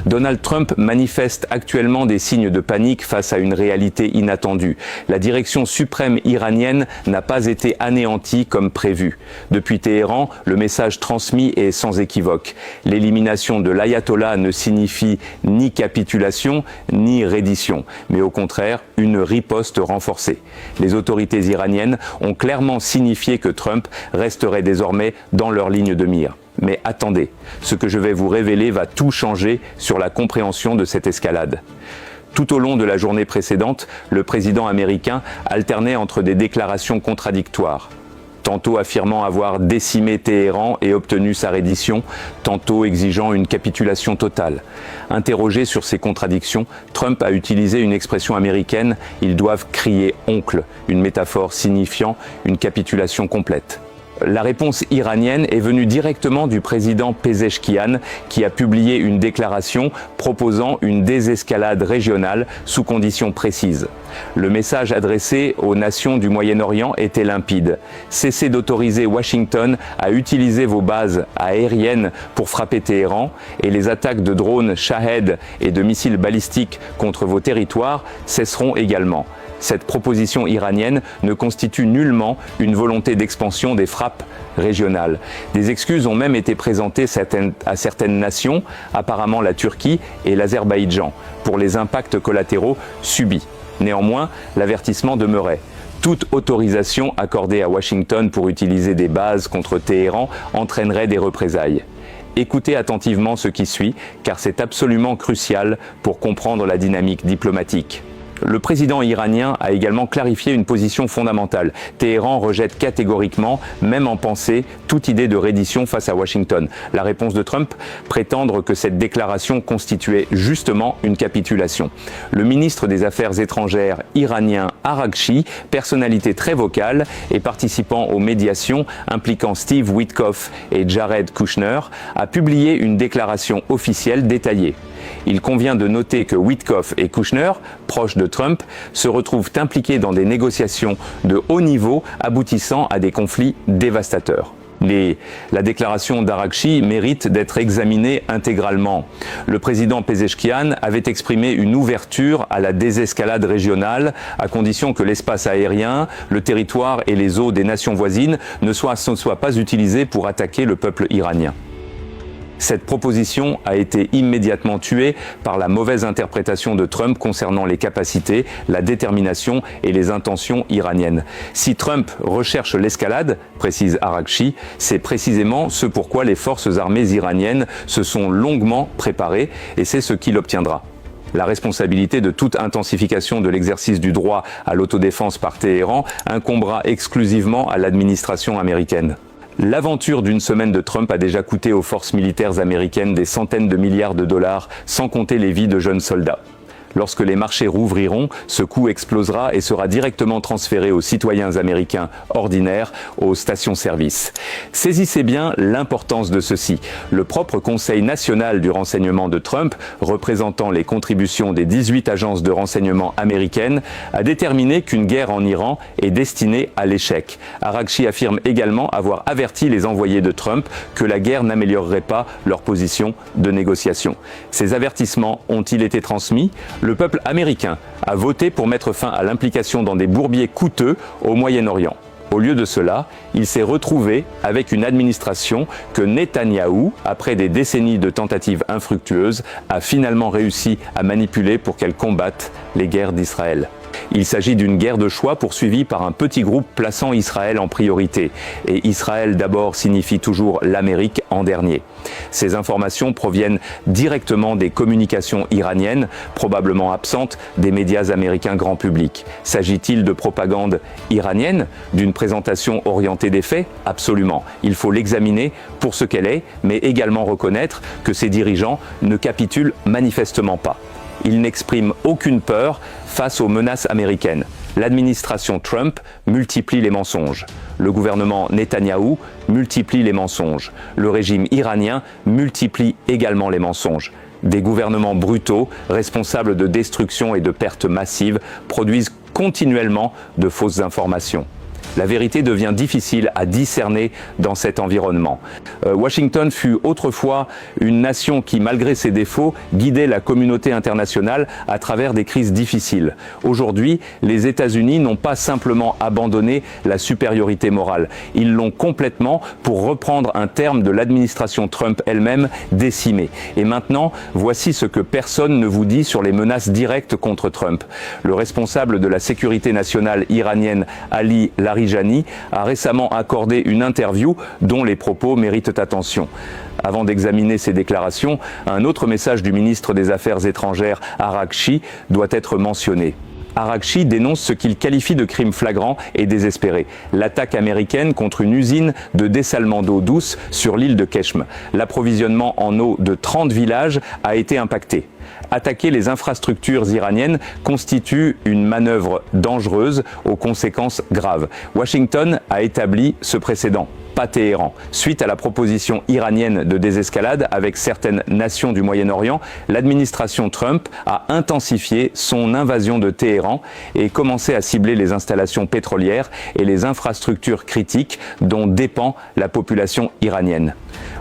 Donald Trump manifeste actuellement des signes de panique face à une réalité inattendue. La direction suprême iranienne n'a pas été anéantie comme prévu. Depuis Téhéran, le message transmis est sans équivoque. L'élimination de l'ayatollah ne signifie ni capitulation ni reddition, mais au contraire une riposte renforcée. Les autorités iraniennes ont clairement signifié que Trump resterait désormais dans leur ligne de mire. Mais attendez, ce que je vais vous révéler va tout changer sur la compréhension de cette escalade. Tout au long de la journée précédente, le président américain alternait entre des déclarations contradictoires, tantôt affirmant avoir décimé Téhéran et obtenu sa reddition, tantôt exigeant une capitulation totale. Interrogé sur ces contradictions, Trump a utilisé une expression américaine « ils doivent crier oncle », une métaphore signifiant une capitulation complète. La réponse iranienne est venue directement du président Pezeshkian qui a publié une déclaration proposant une désescalade régionale sous conditions précises. Le message adressé aux nations du Moyen-Orient était limpide. Cessez d'autoriser Washington à utiliser vos bases aériennes pour frapper Téhéran et les attaques de drones Shahed et de missiles balistiques contre vos territoires cesseront également. Cette proposition iranienne ne constitue nullement une volonté d'expansion des frappes régionales. Des excuses ont même été présentées à certaines nations, apparemment la Turquie et l'Azerbaïdjan, pour les impacts collatéraux subis. Néanmoins, l'avertissement demeurait. Toute autorisation accordée à Washington pour utiliser des bases contre Téhéran entraînerait des représailles. Écoutez attentivement ce qui suit, car c'est absolument crucial pour comprendre la dynamique diplomatique. Le président iranien a également clarifié une position fondamentale. Téhéran rejette catégoriquement, même en pensée, toute idée de reddition face à Washington. La réponse de Trump, prétendre que cette déclaration constituait justement une capitulation. Le ministre des Affaires étrangères iranien Araghchi, personnalité très vocale et participant aux médiations impliquant Steve Witkoff et Jared Kushner, a publié une déclaration officielle détaillée. Il convient de noter que Witkoff et Kushner, proches de Trump, se retrouvent impliqués dans des négociations de haut niveau aboutissant à des conflits dévastateurs. La déclaration d'Araghchi mérite d'être examinée intégralement. Le président Pezeshkian avait exprimé une ouverture à la désescalade régionale à condition que l'espace aérien, le territoire et les eaux des nations voisines ne soient pas utilisés pour attaquer le peuple iranien. Cette proposition a été immédiatement tuée par la mauvaise interprétation de Trump concernant les capacités, la détermination et les intentions iraniennes. Si Trump recherche l'escalade, précise Araghchi, c'est précisément ce pourquoi les forces armées iraniennes se sont longuement préparées et c'est ce qu'il obtiendra. La responsabilité de toute intensification de l'exercice du droit à l'autodéfense par Téhéran incombera exclusivement à l'administration américaine. L'aventure d'une semaine de Trump a déjà coûté aux forces militaires américaines des centaines de milliards de dollars, sans compter les vies de jeunes soldats. Lorsque les marchés rouvriront, ce coût explosera et sera directement transféré aux citoyens américains ordinaires, aux stations-service. Saisissez bien l'importance de ceci. Le propre Conseil national du renseignement de Trump, représentant les contributions des 18 agences de renseignement américaines, a déterminé qu'une guerre en Iran est destinée à l'échec. Araghchi affirme également avoir averti les envoyés de Trump que la guerre n'améliorerait pas leur position de négociation. Ces avertissements ont-ils été transmis ? Le peuple américain a voté pour mettre fin à l'implication dans des bourbiers coûteux au Moyen-Orient. Au lieu de cela, il s'est retrouvé avec une administration que Netanyahou, après des décennies de tentatives infructueuses, a finalement réussi à manipuler pour qu'elle combatte les guerres d'Israël. Il s'agit d'une guerre de choix poursuivie par un petit groupe plaçant Israël en priorité. Et Israël d'abord signifie toujours l'Amérique en dernier. Ces informations proviennent directement des communications iraniennes, probablement absentes des médias américains grand public. S'agit-il de propagande iranienne, d'une présentation orientée des faits? Absolument. Il faut l'examiner pour ce qu'elle est, mais également reconnaître que ces dirigeants ne capitulent manifestement pas. Ils n'expriment aucune peur face aux menaces américaines. L'administration Trump multiplie les mensonges. Le gouvernement Netanyahou multiplie les mensonges. Le régime iranien multiplie également les mensonges. Des gouvernements brutaux, responsables de destruction et de pertes massives, produisent continuellement de fausses informations. La vérité devient difficile à discerner dans cet environnement. Washington fut autrefois une nation qui, malgré ses défauts, guidait la communauté internationale à travers des crises difficiles. Aujourd'hui, les États-Unis n'ont pas simplement abandonné la supériorité morale. Ils l'ont complètement, pour reprendre un terme de l'administration Trump elle-même, décimée. Et maintenant, voici ce que personne ne vous dit sur les menaces directes contre Trump. Le responsable de la sécurité nationale iranienne, Ali Larijani, a récemment accordé une interview dont les propos méritent attention. Avant d'examiner ces déclarations, un autre message du ministre des Affaires étrangères, Araghchi, doit être mentionné. Araghchi dénonce ce qu'il qualifie de crime flagrant et désespéré. L'attaque américaine contre une usine de dessalement d'eau douce sur l'île de Keshm. L'approvisionnement en eau de 30 villages a été impacté. Attaquer les infrastructures iraniennes constitue une manœuvre dangereuse aux conséquences graves. Washington a établi ce précédent. Pas Téhéran. Suite à la proposition iranienne de désescalade avec certaines nations du Moyen-Orient, l'administration Trump a intensifié son invasion de Téhéran et commencé à cibler les installations pétrolières et les infrastructures critiques dont dépend la population iranienne.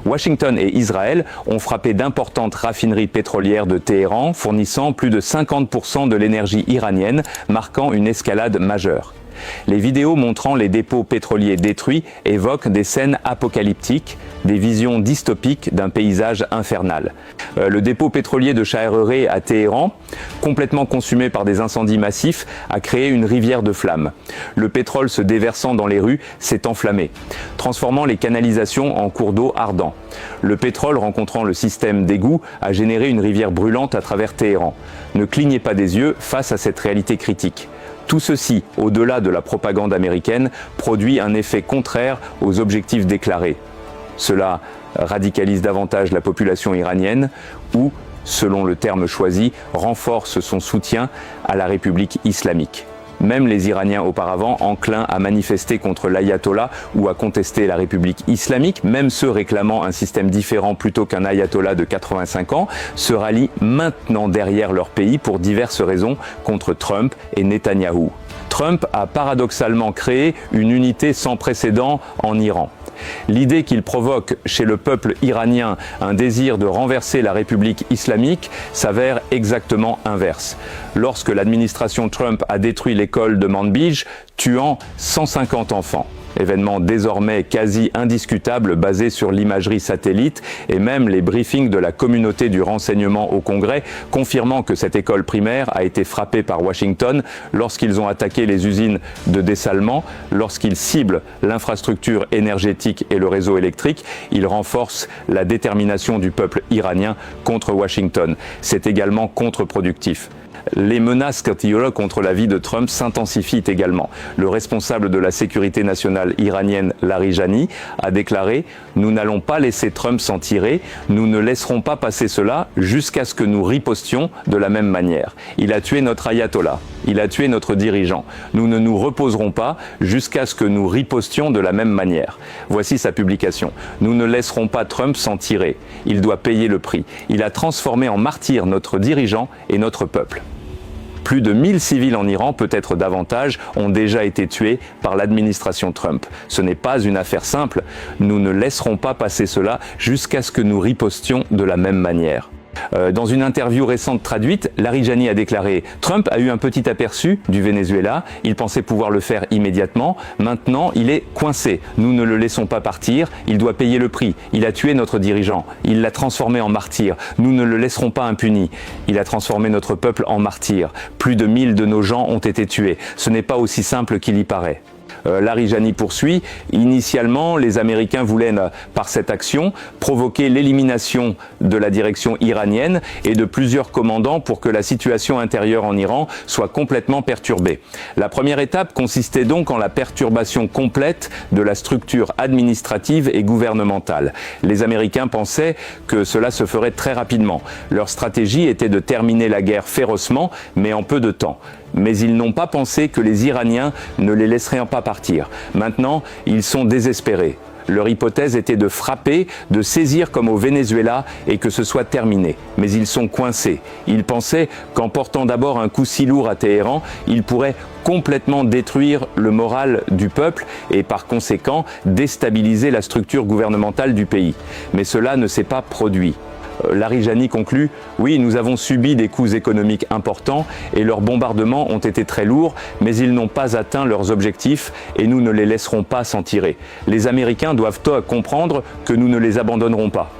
Washington et Israël ont frappé d'importantes raffineries pétrolières de Téhéran, fournissant plus de 50% de l'énergie iranienne, marquant une escalade majeure. Les vidéos montrant les dépôts pétroliers détruits évoquent des scènes apocalyptiques, des visions dystopiques d'un paysage infernal. Le dépôt pétrolier de Shahreh à Téhéran, complètement consumé par des incendies massifs, a créé une rivière de flammes. Le pétrole se déversant dans les rues s'est enflammé, transformant les canalisations en cours d'eau ardents. Le pétrole rencontrant le système d'égout a généré une rivière brûlante à travers Téhéran. Ne clignez pas des yeux face à cette réalité critique. Tout ceci, au-delà de la propagande américaine, produit un effet contraire aux objectifs déclarés. Cela radicalise davantage la population iranienne ou, selon le terme choisi, renforce son soutien à la République islamique. Même les Iraniens auparavant enclins à manifester contre l'ayatollah ou à contester la République islamique, même ceux réclamant un système différent plutôt qu'un ayatollah de 85 ans, se rallient maintenant derrière leur pays pour diverses raisons contre Trump et Netanyahou. Trump a paradoxalement créé une unité sans précédent en Iran. L'idée qu'il provoque chez le peuple iranien un désir de renverser la République islamique s'avère exactement inverse. Lorsque l'administration Trump a détruit l'école de Manbij, tuant 150 enfants. Événement désormais quasi indiscutable basé sur l'imagerie satellite et même les briefings de la communauté du renseignement au Congrès confirmant que cette école primaire a été frappée par Washington lorsqu'ils ont attaqué les usines de dessalement, lorsqu'ils ciblent l'infrastructure énergétique et le réseau électrique, ils renforcent la détermination du peuple iranien contre Washington. C'est également contre-productif. Les menaces contre la vie de Trump s'intensifient également. Le responsable de la sécurité nationale iranienne, Larijani, a déclaré « Nous n'allons pas laisser Trump s'en tirer, nous ne laisserons pas passer cela jusqu'à ce que nous ripostions de la même manière. Il a tué notre ayatollah, il a tué notre dirigeant. Nous ne nous reposerons pas jusqu'à ce que nous ripostions de la même manière. » Voici sa publication. « Nous ne laisserons pas Trump s'en tirer. Il doit payer le prix. Il a transformé en martyr notre dirigeant et notre peuple. » Plus de 1000 civils en Iran, peut-être davantage, ont déjà été tués par l'administration Trump. Ce n'est pas une affaire simple. Nous ne laisserons pas passer cela jusqu'à ce que nous ripostions de la même manière. Dans une interview récente traduite, Larijani a déclaré « Trump a eu un petit aperçu du Venezuela, il pensait pouvoir le faire immédiatement, maintenant il est coincé, nous ne le laissons pas partir, il doit payer le prix, il a tué notre dirigeant, il l'a transformé en martyr, nous ne le laisserons pas impuni, il a transformé notre peuple en martyr, plus de 1000 de nos gens ont été tués, ce n'est pas aussi simple qu'il y paraît. » Larijani poursuit, initialement les Américains voulaient par cette action provoquer l'élimination de la direction iranienne et de plusieurs commandants pour que la situation intérieure en Iran soit complètement perturbée. La première étape consistait donc en la perturbation complète de la structure administrative et gouvernementale. Les Américains pensaient que cela se ferait très rapidement. Leur stratégie était de terminer la guerre férocement, mais en peu de temps. Mais ils n'ont pas pensé que les Iraniens ne les laisseraient pas partir. Maintenant, ils sont désespérés. Leur hypothèse était de frapper, de saisir comme au Venezuela et que ce soit terminé. Mais ils sont coincés. Ils pensaient qu'en portant d'abord un coup si lourd à Téhéran, ils pourraient complètement détruire le moral du peuple et par conséquent déstabiliser la structure gouvernementale du pays. Mais cela ne s'est pas produit. Larijani conclut « Oui, nous avons subi des coups économiques importants et leurs bombardements ont été très lourds, mais ils n'ont pas atteint leurs objectifs et nous ne les laisserons pas s'en tirer. Les Américains doivent comprendre que nous ne les abandonnerons pas.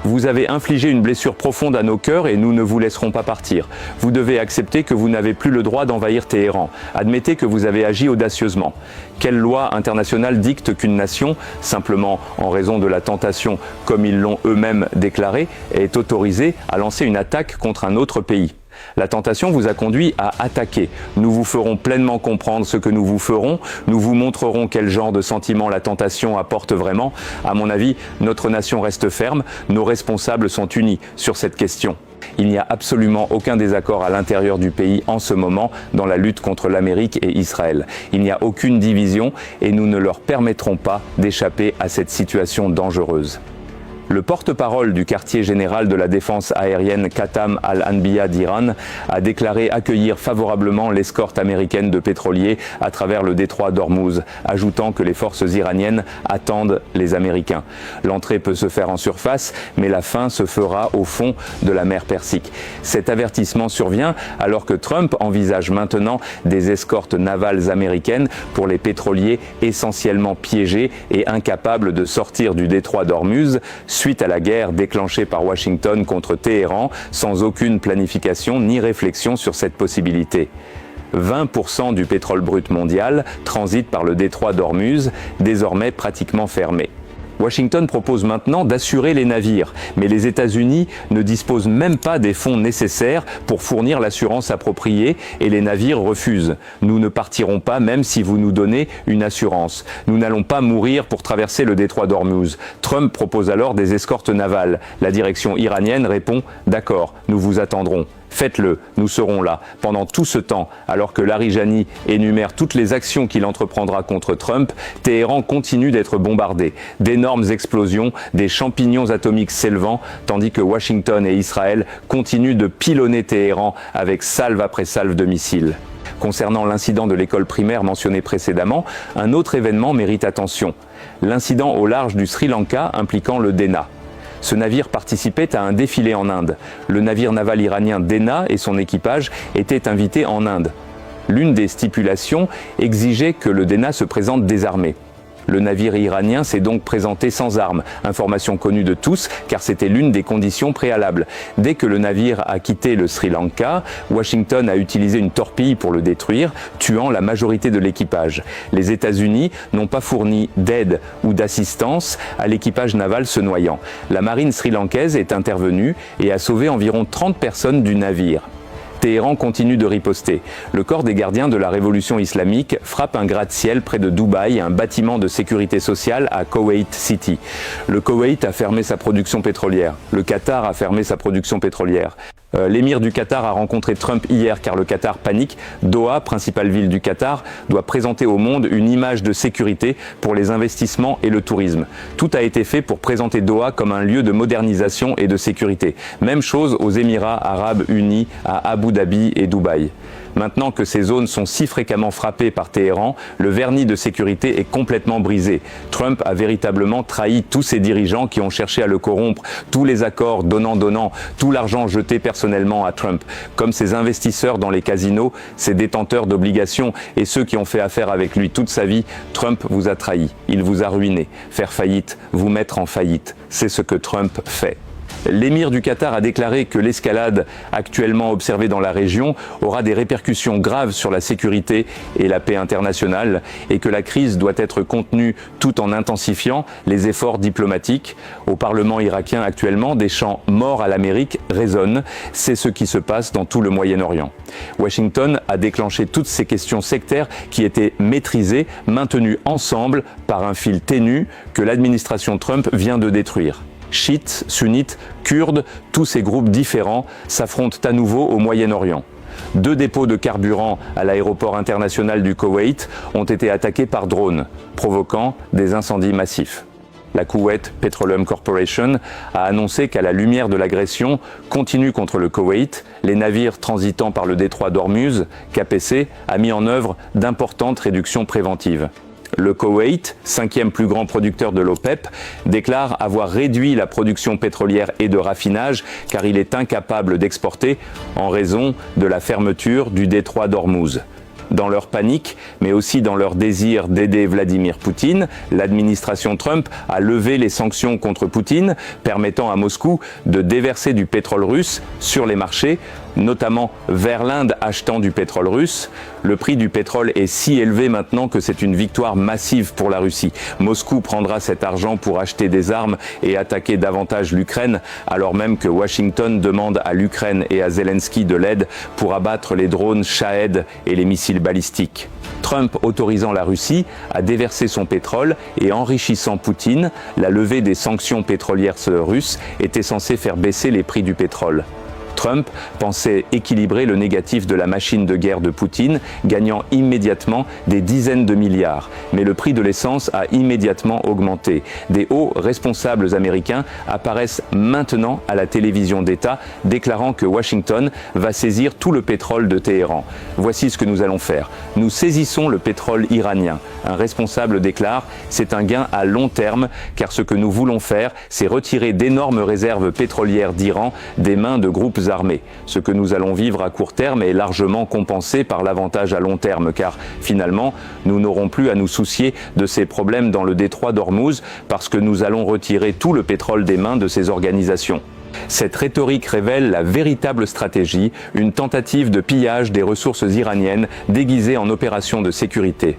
Vous avez infligé une blessure profonde à nos cœurs et nous ne vous laisserons pas partir. Vous devez accepter que vous n'avez plus le droit d'envahir Téhéran. Admettez que vous avez agi audacieusement. Quelle loi internationale dicte qu'une nation, simplement en raison de la tentation, comme ils l'ont eux-mêmes déclaré, est autorisée à lancer une attaque contre un autre pays ? La tentation vous a conduit à attaquer. Nous vous ferons pleinement comprendre ce que nous vous ferons. Nous vous montrerons quel genre de sentiment la tentation apporte vraiment. À mon avis, notre nation reste ferme. Nos responsables sont unis sur cette question. Il n'y a absolument aucun désaccord à l'intérieur du pays en ce moment dans la lutte contre l'Amérique et Israël. Il n'y a aucune division et nous ne leur permettrons pas d'échapper à cette situation dangereuse. Le porte-parole du quartier général de la défense aérienne Qatam al-Anbiya d'Iran a déclaré accueillir favorablement l'escorte américaine de pétroliers à travers le détroit d'Ormuz, ajoutant que les forces iraniennes attendent les Américains. L'entrée peut se faire en surface, mais la fin se fera au fond de la mer Persique. Cet avertissement survient alors que Trump envisage maintenant des escortes navales américaines pour les pétroliers essentiellement piégés et incapables de sortir du détroit d'Ormuz, suite à la guerre déclenchée par Washington contre Téhéran, sans aucune planification ni réflexion sur cette possibilité. 20% du pétrole brut mondial transite par le détroit d'Ormuz, désormais pratiquement fermé. Washington propose maintenant d'assurer les navires, mais les États-Unis ne disposent même pas des fonds nécessaires pour fournir l'assurance appropriée et les navires refusent. Nous ne partirons pas même si vous nous donnez une assurance. Nous n'allons pas mourir pour traverser le détroit d'Ormuz. Trump propose alors des escortes navales. La direction iranienne répond « D'accord, nous vous attendrons ». Faites-le, nous serons là. Pendant tout ce temps, alors que Larijani énumère toutes les actions qu'il entreprendra contre Trump, Téhéran continue d'être bombardé. D'énormes explosions, des champignons atomiques s'élevant, tandis que Washington et Israël continuent de pilonner Téhéran avec salve après salve de missiles. Concernant l'incident de l'école primaire mentionné précédemment, un autre événement mérite attention. L'incident au large du Sri Lanka impliquant le Dena. Ce navire participait à un défilé en Inde. Le navire naval iranien Dena et son équipage étaient invités en Inde. L'une des stipulations exigeait que le Dena se présente désarmé. Le navire iranien s'est donc présenté sans armes, information connue de tous car c'était l'une des conditions préalables. Dès que le navire a quitté le Sri Lanka, Washington a utilisé une torpille pour le détruire, tuant la majorité de l'équipage. Les États-Unis n'ont pas fourni d'aide ou d'assistance à l'équipage naval se noyant. La marine sri-lankaise est intervenue et a sauvé environ 30 personnes du navire. Téhéran continue de riposter. Le corps des gardiens de la révolution islamique frappe un gratte-ciel près de Dubaï, un bâtiment de sécurité sociale à Kuwait City. Le Koweït a fermé sa production pétrolière. Le Qatar a fermé sa production pétrolière. L'émir du Qatar a rencontré Trump hier car le Qatar panique. Doha, principale ville du Qatar, doit présenter au monde une image de sécurité pour les investissements et le tourisme. Tout a été fait pour présenter Doha comme un lieu de modernisation et de sécurité. Même chose aux Émirats arabes unis, à Abu Dhabi et Dubaï. Maintenant que ces zones sont si fréquemment frappées par Téhéran, le vernis de sécurité est complètement brisé. Trump a véritablement trahi tous ses dirigeants qui ont cherché à le corrompre, tous les accords donnant-donnant, tout l'argent jeté personnellement à Trump. Comme ses investisseurs dans les casinos, ses détenteurs d'obligations et ceux qui ont fait affaire avec lui toute sa vie, Trump vous a trahi, il vous a ruiné. Faire faillite, vous mettre en faillite, c'est ce que Trump fait. L'émir du Qatar a déclaré que l'escalade actuellement observée dans la région aura des répercussions graves sur la sécurité et la paix internationale et que la crise doit être contenue tout en intensifiant les efforts diplomatiques. Au Parlement irakien actuellement, des chants « Mort à l'Amérique » résonnent. C'est ce qui se passe dans tout le Moyen-Orient. Washington a déclenché toutes ces questions sectaires qui étaient maîtrisées, maintenues ensemble par un fil ténu que l'administration Trump vient de détruire. Chiites, sunnites, kurdes, tous ces groupes différents s'affrontent à nouveau au Moyen-Orient. 2 dépôts de carburant à l'aéroport international du Koweït ont été attaqués par drone, provoquant des incendies massifs. La Kuwait Petroleum Corporation a annoncé qu'à la lumière de l'agression continue contre le Koweït, les navires transitant par le détroit d'Ormuz, KPC, a mis en œuvre d'importantes réductions préventives. Le Koweït, 5e plus grand producteur de l'OPEP, déclare avoir réduit la production pétrolière et de raffinage car il est incapable d'exporter en raison de la fermeture du détroit d'Ormuz. Dans leur panique, mais aussi dans leur désir d'aider Vladimir Poutine, l'administration Trump a levé les sanctions contre Poutine, permettant à Moscou de déverser du pétrole russe sur les marchés, notamment vers l'Inde achetant du pétrole russe. Le prix du pétrole est si élevé maintenant que c'est une victoire massive pour la Russie. Moscou prendra cet argent pour acheter des armes et attaquer davantage l'Ukraine, alors même que Washington demande à l'Ukraine et à Zelensky de l'aide pour abattre les drones Shahed et les missiles balistiques. Trump autorisant la Russie à déverser son pétrole et enrichissant Poutine, la levée des sanctions pétrolières russes était censée faire baisser les prix du pétrole. Trump pensait équilibrer le négatif de la machine de guerre de Poutine, gagnant immédiatement des dizaines de milliards. Mais le prix de l'essence a immédiatement augmenté. Des hauts responsables américains apparaissent maintenant à la télévision d'État, déclarant que Washington va saisir tout le pétrole de Téhéran. Voici ce que nous allons faire. Nous saisissons le pétrole iranien. Un responsable déclare « C'est un gain à long terme, car ce que nous voulons faire, c'est retirer d'énormes réserves pétrolières d'Iran des mains de groupes armés. Ce que nous allons vivre à court terme est largement compensé par l'avantage à long terme, car finalement, nous n'aurons plus à nous soucier de ces problèmes dans le détroit d'Ormuz, parce que nous allons retirer tout le pétrole des mains de ces organisations. » Cette rhétorique révèle la véritable stratégie, une tentative de pillage des ressources iraniennes déguisée en opération de sécurité.